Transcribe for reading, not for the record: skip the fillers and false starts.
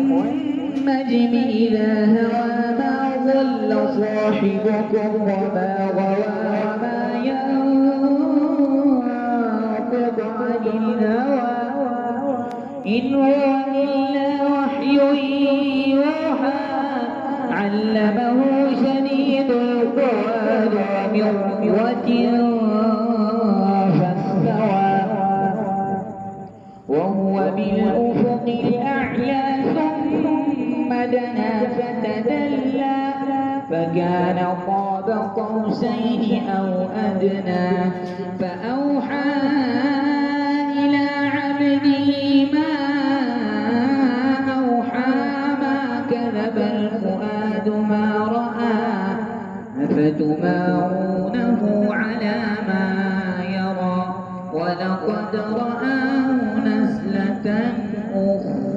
والنجم إذا هوى ما ضل صاحبكم وما غوى وما ينطق عن الهوى إن هو إلا وحي يوحى علمه شديد القوى ذو مرة فاستوى وهو بالأفق الأعلى ثم دنا فتدلى فكان قاب قوسين أو أدنى فأوحى إلى عبده ما أوحى ما كذب الفؤاد ما رأى أفتمارونه على ما يرى ولقد رآه نزلة أخرى.